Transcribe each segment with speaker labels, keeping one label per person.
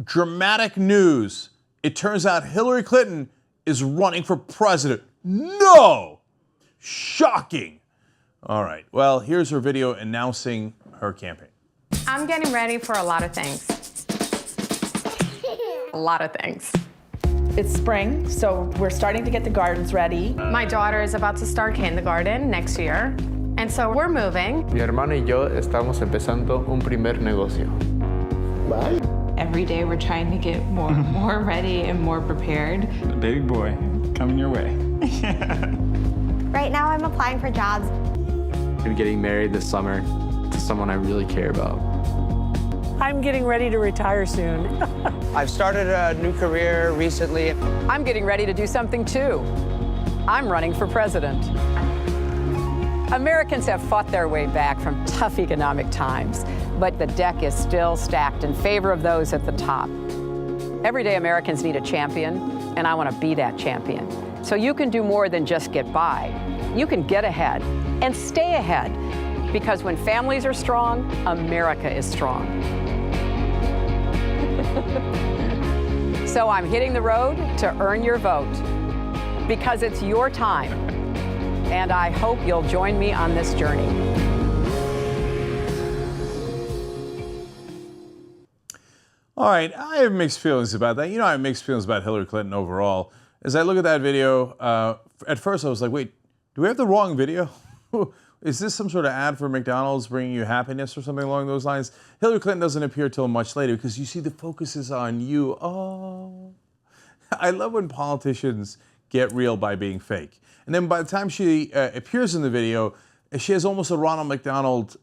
Speaker 1: dramatic news. It turns out Hillary Clinton is running for president. No! Shocking. All right, well, here's her video announcing her campaign.
Speaker 2: I'm getting ready for a lot of things. A lot of things.
Speaker 3: It's spring, so we're starting to get the gardens ready.
Speaker 2: My daughter is about to start kindergarten next year, and so we're moving.
Speaker 4: Mi hermano y yo estamos empezando un primer negocio.
Speaker 5: Bye.
Speaker 6: Every day we're trying to get more ready and more prepared.
Speaker 7: The baby boy coming your way.
Speaker 8: Right now I'm applying for jobs.
Speaker 4: I'm getting married this summer to someone I really care about.
Speaker 9: I'm getting ready to retire soon.
Speaker 10: I've started a new career recently.
Speaker 11: I'm getting ready to do something too. I'm running for president. Americans have fought their way back from tough economic times, but the deck is still stacked in favor of those at the top. Everyday Americans need a champion, and I want to be that champion. So you can do more than just get by. You can get ahead and stay ahead, because when families are strong, America is strong. So I'm hitting the road to earn your vote, because it's your time, and I hope you'll join me on this journey.
Speaker 1: All right, I have mixed feelings about that. You know, I have mixed feelings about Hillary Clinton overall. As I look at that video, at first I was like, wait, do we have the wrong video? Is this some sort of ad for McDonald's bringing you happiness or something along those lines? Hillary Clinton doesn't appear till much later because you see the focus is on you. Oh, I love when politicians get real by being fake. And then by the time she appears in the video, she has almost a Ronald McDonald,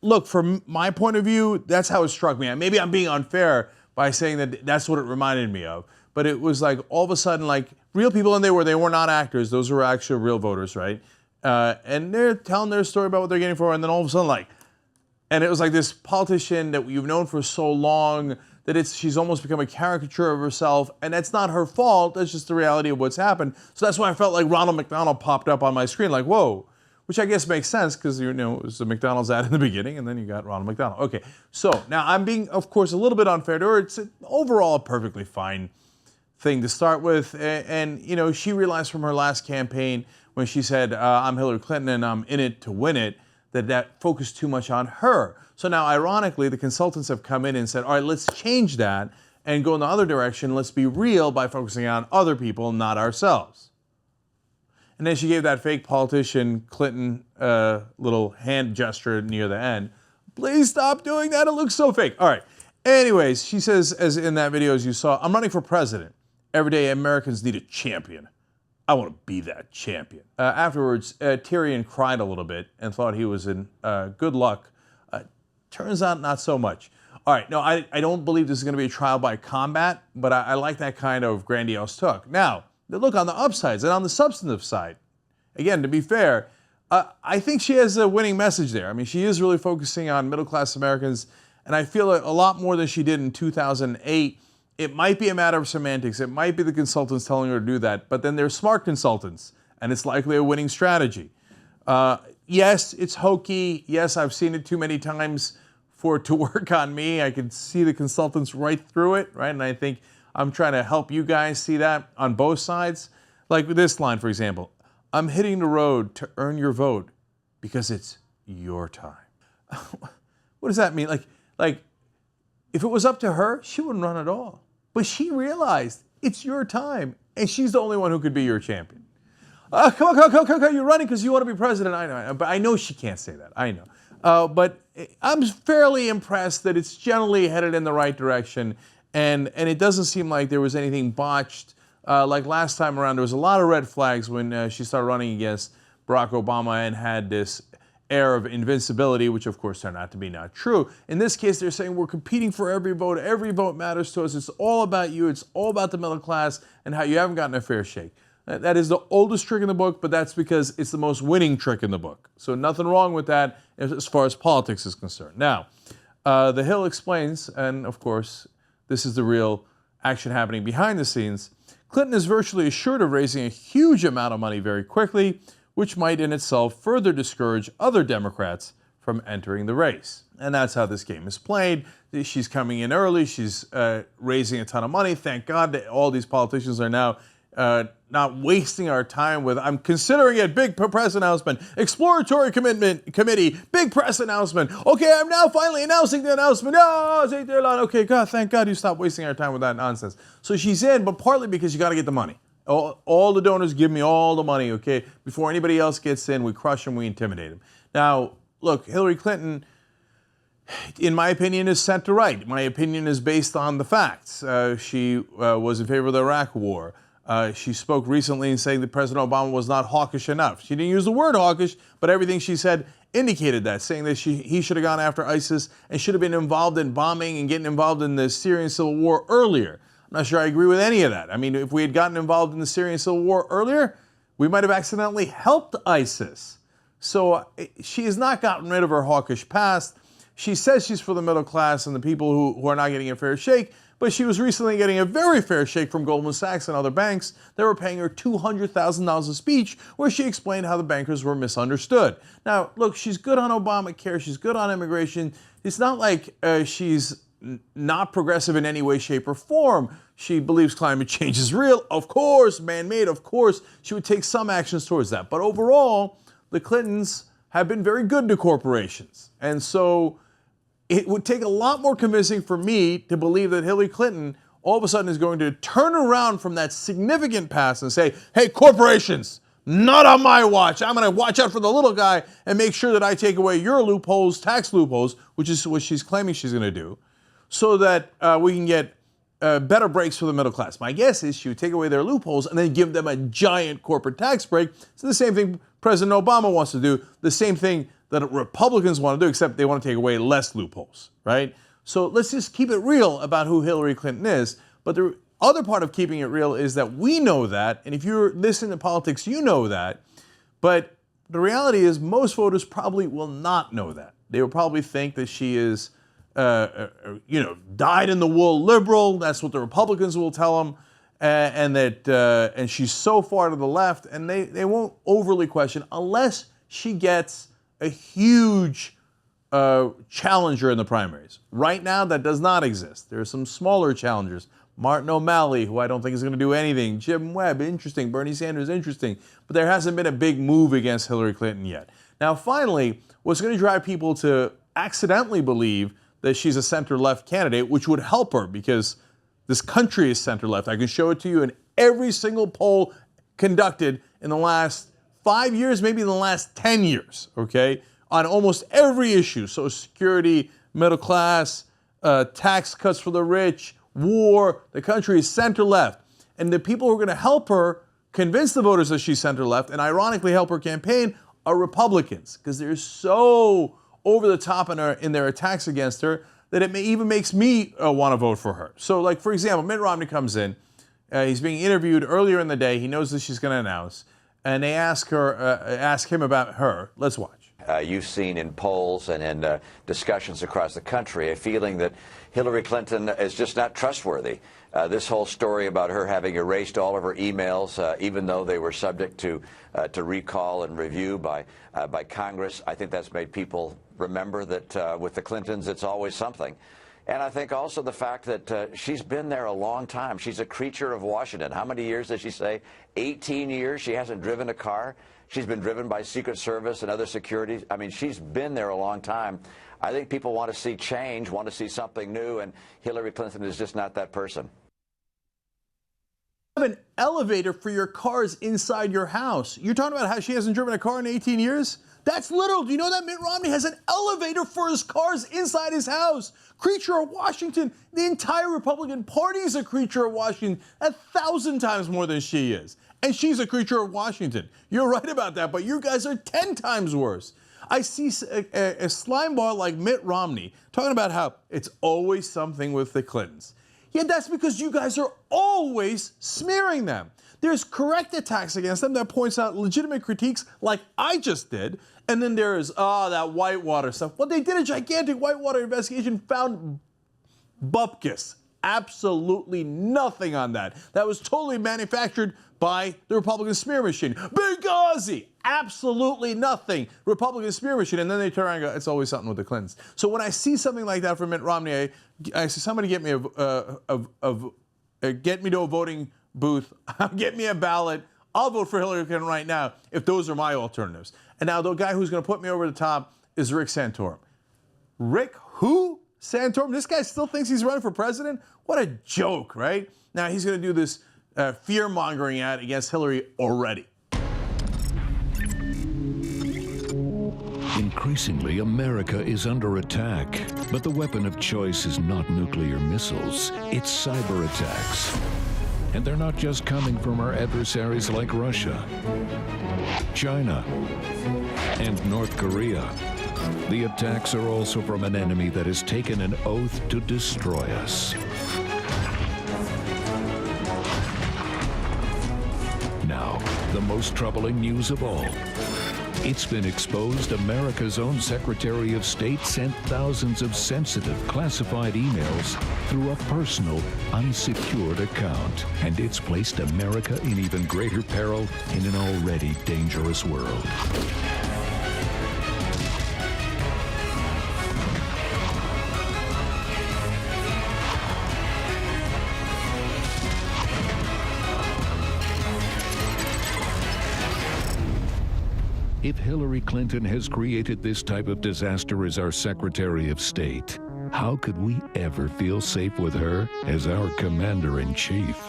Speaker 1: look, from my point of view, that's how it struck me. Maybe I'm being unfair by saying that that's what it reminded me of. But it was like all of a sudden, like real people, and they were not actors. Those were actual real voters, right? And they're telling their story about what they're getting for, and then all of a sudden, and it was like this politician that you've known for so long that she's almost become a caricature of herself, and that's not her fault. That's just the reality of what's happened. So that's why I felt like Ronald McDonald popped up on my screen, like, whoa, which I guess makes sense because, it was a McDonald's ad in the beginning, and then you got Ronald McDonald. Okay, so now I'm being, of course, a little bit unfair to her. It's overall a perfectly fine thing to start with, and she realized from her last campaign when she said, I'm Hillary Clinton and I'm in it to win it, that focused too much on her. So now, ironically, the consultants have come in and said, all right, let's change that and go in the other direction. Let's be real by focusing on other people, not ourselves. And then she gave that fake politician Clinton little hand gesture near the end. Please stop doing that. It looks so fake. All right. Anyways, she says, as in that video, as you saw, I'm running for president. Everyday Americans need a champion. I want to be that champion. Afterwards, Tyrion cried a little bit and thought he was in good luck. Turns out not so much. All right, no, I don't believe this is going to be a trial by combat, but I like that kind of grandiose talk. Now, look on the upsides and on the substantive side. Again, to be fair, I think she has a winning message there. I mean, she is really focusing on middle-class Americans, and I feel a lot more than she did in 2008. It might be a matter of semantics. It might be the consultants telling her to do that, but then they're smart consultants, and it's likely a winning strategy. Yes, it's hokey. Yes, I've seen it too many times for it to work on me. I can see the consultants right through it, right? And I think I'm trying to help you guys see that on both sides. Like with this line, for example, I'm hitting the road to earn your vote because it's your time. What does that mean? Like, if it was up to her, she wouldn't run at all. But she realized it's your time, and she's the only one who could be your champion. Come on, you're running because you want to be president. I know, but I know she can't say that. I know. But I'm fairly impressed that it's generally headed in the right direction, and it doesn't seem like there was anything botched. Like last time around, there was a lot of red flags when she started running against Barack Obama and had this air of invincibility, which of course turned out to be not true. In this case, they're saying we're competing for every vote matters to us, it's all about you, it's all about the middle class and how you haven't gotten a fair shake. That is the oldest trick in the book, but that's because it's the most winning trick in the book. So nothing wrong with that as far as politics is concerned. Now, The Hill explains, and of course, this is the real action happening behind the scenes, Clinton is virtually assured of raising a huge amount of money very quickly, which might in itself further discourage other Democrats from entering the race. And that's how this game is played. She's coming in early. She's raising a ton of money. Thank God that all these politicians are now not wasting our time with, I'm considering it, big press announcement, exploratory committee, big press announcement. Okay, I'm now finally announcing the announcement. Oh, okay, God, thank God you stopped wasting our time with that nonsense. So she's in, but partly because you got to get the money. All the donors give me all the money, okay? Before anybody else gets in, we crush them, we intimidate them. Now, look, Hillary Clinton, in my opinion, is center-right. My opinion is based on the facts. She was in favor of the Iraq War. She spoke recently in saying that President Obama was not hawkish enough. She didn't use the word hawkish, but everything she said indicated that, saying that he should have gone after ISIS and should have been involved in bombing and getting involved in the Syrian civil war earlier. I'm not sure I agree with any of that. I mean, if we had gotten involved in the Syrian civil war earlier, we might have accidentally helped ISIS. So she has not gotten rid of her hawkish past. She says she's for the middle class and the people who are not getting a fair shake, but she was recently getting a very fair shake from Goldman Sachs and other banks that were paying her $200,000 a speech where she explained how the bankers were misunderstood. Now, look, she's good on Obamacare. She's good on immigration. It's not like she's not progressive in any way, shape, or form. She believes climate change is real, of course, man-made, of course. She would take some actions towards that. But overall, the Clintons have been very good to corporations. And so it would take a lot more convincing for me to believe that Hillary Clinton all of a sudden is going to turn around from that significant past and say, hey, corporations, not on my watch. I'm going to watch out for the little guy and make sure that I take away your loopholes, tax loopholes, which is what she's claiming she's going to do, so that we can get better breaks for the middle class. My guess is she would take away their loopholes and then give them a giant corporate tax break. It's the same thing President Obama wants to do, the same thing that Republicans want to do, except they want to take away less loopholes, right? So let's just keep it real about who Hillary Clinton is. But the other part of keeping it real is that we know that, and if you're listening to politics, you know that. But the reality is most voters probably will not know that. They will probably think that she is dyed-in-the-wool liberal. That's what the Republicans will tell them, and she's so far to the left, and they won't overly question unless she gets a huge challenger in the primaries. Right now, that does not exist. There are some smaller challengers. Martin O'Malley, who I don't think is going to do anything. Jim Webb, interesting. Bernie Sanders, interesting. But there hasn't been a big move against Hillary Clinton yet. Now, finally, what's going to drive people to accidentally believe that she's a center-left candidate, which would help her because this country is center-left. I can show it to you in every single poll conducted in the last 5 years, maybe in the last 10 years, okay, on almost every issue. Social Security, middle class, tax cuts for the rich, war. The country is center-left. And the people who are going to help her convince the voters that she's center-left and ironically help her campaign are Republicans because they're so over the top in their attacks against her that it even makes me want to vote for her. So, like, for example, Mitt Romney comes in. He's being interviewed earlier in the day. He knows that she's going to announce. And they ask him about her. Let's watch.
Speaker 5: You've seen in polls and in discussions across the country a feeling that Hillary Clinton is just not trustworthy. This whole story about her having erased all of her emails, even though they were subject to recall and review by Congress, I think that's made people remember that with the Clintons, it's always something. And I think also the fact that she's been there a long time. She's a creature of Washington. How many years did she say? 18 years. She hasn't driven a car. She's been driven by Secret Service and other security. I mean, she's been there a long time. I think people want to see change, want to see something new, and Hillary Clinton is just not that person.
Speaker 1: Have an elevator for your cars inside your house. You're talking about how she hasn't driven a car in 18 years? That's literal. Do you know that Mitt Romney has an elevator for his cars inside his house? Creature of Washington. The entire Republican Party is a creature of Washington 1,000 times more than she is. And she's a creature of Washington. You're right about that, but you guys are 10 times worse. I see a slime ball like Mitt Romney talking about how it's always something with the Clintons. Yeah, that's because you guys are always smearing them. There's correct attacks against them that points out legitimate critiques like I just did. And then there is, that Whitewater stuff. Well, they did a gigantic Whitewater investigation, found bupkis, absolutely nothing on that. That was totally manufactured by the Republican smear machine. Benghazi, absolutely nothing. Republican smear machine. And then they turn around and go, it's always something with the Clintons. So when I see something like that from Mitt Romney, I say, somebody get me get me to a voting booth, get me a ballot. I'll vote for Hillary Clinton right now if those are my alternatives. And now the guy who's going to put me over the top is Rick Santorum. Rick who? Santorum? This guy still thinks he's running for president? What a joke, right? Now he's going to do this fear-mongering ad against Hillary already.
Speaker 12: Increasingly, America is under attack. But the weapon of choice is not nuclear missiles, it's cyber attacks. And they're not just coming from our adversaries like Russia, China, and North Korea. The attacks are also from an enemy that has taken an oath to destroy us. Now, the most troubling news of all. It's been exposed America's own Secretary of State sent thousands of sensitive, classified emails through a personal, unsecured account. And it's placed America in even greater peril in an already dangerous world. If Hillary Clinton has created this type of disaster as our Secretary of State, how could we ever feel safe with her as our Commander-in-Chief?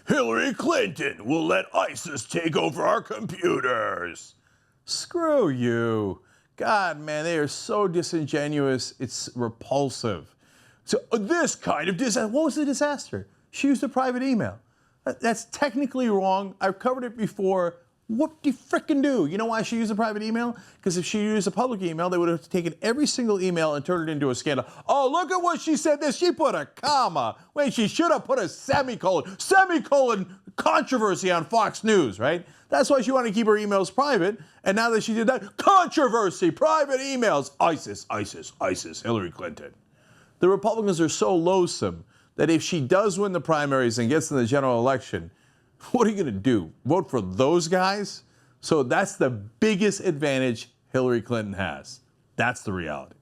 Speaker 1: Hillary Clinton will let ISIS take over our computers. Screw you. God, man, they are so disingenuous. It's repulsive. So this kind of disaster, what was the disaster? She used a private email. That's technically wrong. I've covered it before. Whoop-de-frickin' do. You know why she used a private email? Because if she used a public email, they would have taken every single email and turned it into a scandal. Oh, look at what she said this. She put a comma when she should have put a semicolon. Semicolon controversy on Fox News, right? That's why she wanted to keep her emails private. And now that she did that, controversy, private emails, ISIS, ISIS, ISIS, Hillary Clinton. The Republicans are so loathsome that if she does win the primaries and gets in the general election, what are you going to do? Vote for those guys? So that's the biggest advantage Hillary Clinton has. That's the reality.